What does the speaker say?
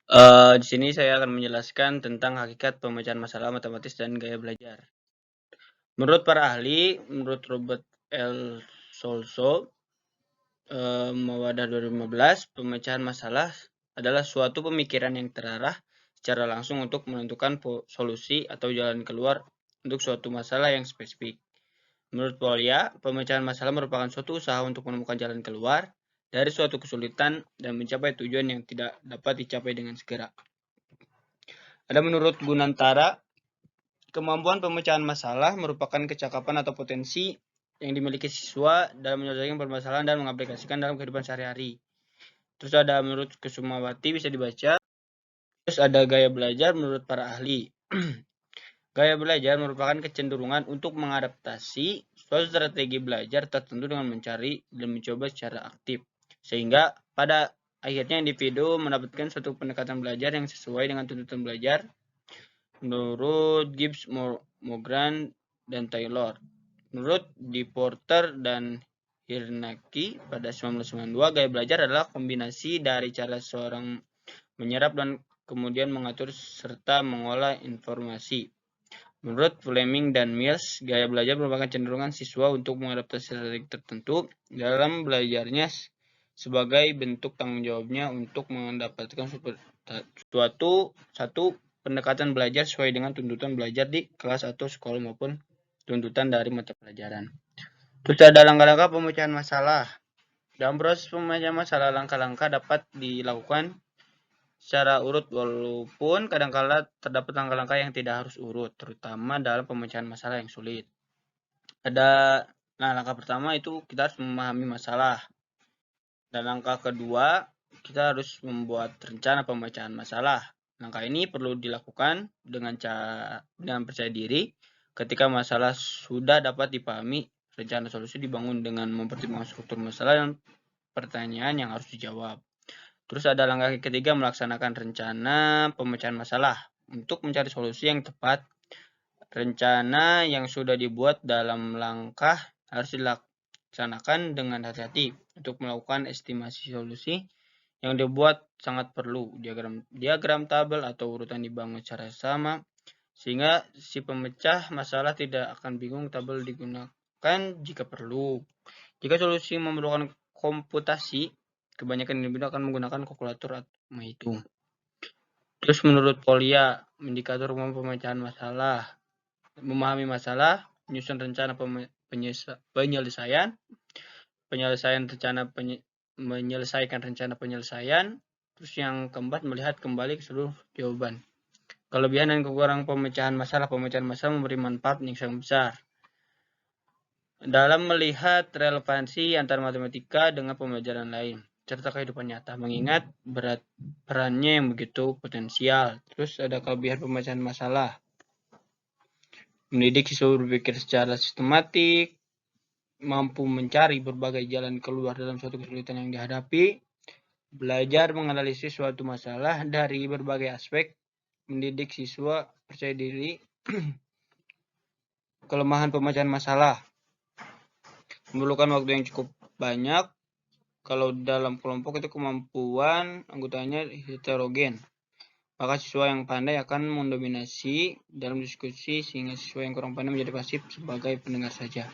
Di sini saya akan menjelaskan tentang hakikat pemecahan masalah matematis dan gaya belajar. Menurut para ahli, menurut Robert L. Solso, Mawadah 2015, pemecahan masalah adalah suatu pemikiran yang terarah secara langsung untuk menentukan solusi atau jalan keluar untuk suatu masalah yang spesifik. Menurut Polya, pemecahan masalah merupakan suatu usaha untuk menemukan jalan keluar dari suatu kesulitan dan mencapai tujuan yang tidak dapat dicapai dengan segera. Ada menurut Gunantara, kemampuan pemecahan masalah merupakan kecakapan atau potensi yang dimiliki siswa dalam menyelesaikan permasalahan dan mengaplikasikan dalam kehidupan sehari-hari. Terus ada menurut Kusumawati, bisa dibaca. Terus ada gaya belajar menurut para ahli. Gaya belajar merupakan kecenderungan untuk mengadaptasi suatu strategi belajar tertentu dengan mencari dan mencoba secara aktif. Sehingga pada akhirnya individu mendapatkan suatu pendekatan belajar yang sesuai dengan tuntutan belajar menurut Gibbs, Mogran, dan Taylor. Menurut Porter dan Hirnaki pada 1992, gaya belajar adalah kombinasi dari cara seorang menyerap dan kemudian mengatur serta mengolah informasi. Menurut Fleming dan Mills, gaya belajar merupakan cenderungan siswa untuk mengadaptasi strategi tertentu dalam belajarnya sebagai bentuk tanggung jawabnya untuk mendapatkan satu pendekatan belajar sesuai dengan tuntutan belajar di kelas atau sekolah maupun tuntutan dari mata pelajaran. Terus ada langkah-langkah pemecahan masalah. Dalam proses pemecahan masalah, langkah-langkah dapat dilakukan secara urut walaupun kadang-kala terdapat langkah-langkah yang tidak harus urut, terutama dalam pemecahan masalah yang sulit. Langkah pertama itu kita harus memahami masalah. Dan langkah kedua, kita harus membuat rencana pemecahan masalah. Langkah ini perlu dilakukan dengan percaya diri. Ketika masalah sudah dapat dipahami, rencana solusi dibangun dengan mempertimbangkan struktur masalah dan pertanyaan yang harus dijawab. Terus ada langkah ketiga, melaksanakan rencana pemecahan masalah. Untuk mencari solusi yang tepat, rencana yang sudah dibuat dalam langkah harus dilaksanakan dengan hati-hati. Untuk melakukan estimasi solusi yang dibuat sangat perlu diagram tabel atau urutan dibangun secara sama sehingga si pemecah masalah tidak akan bingung. Tabel digunakan jika perlu. Jika solusi memerlukan komputasi, kebanyakan individu akan menggunakan kalkulator atau menghitung. Terus menurut Polya, indikator pemecahan masalah, memahami masalah, menyusun rencana menyelesaikan rencana penyelesaian, terus yang keempat, melihat kembali ke seluruh jawaban. Kelebihan dan kekurangan pemecahan masalah memberi manfaat yang sangat besar dalam melihat relevansi antara matematika dengan pembelajaran lain serta kehidupan nyata, mengingat perannya yang begitu potensial. Terus ada kelebihan pemecahan masalah, mendidik siswa berpikir secara sistematik, mampu mencari berbagai jalan keluar dalam suatu kesulitan yang dihadapi, belajar menganalisis suatu masalah dari berbagai aspek, mendidik siswa percaya diri. Kelemahan pemecahan masalah, memerlukan waktu yang cukup banyak. Kalau dalam kelompok itu kemampuan anggotanya heterogen, maka siswa yang pandai akan mendominasi dalam diskusi sehingga siswa yang kurang pandai menjadi pasif sebagai pendengar saja.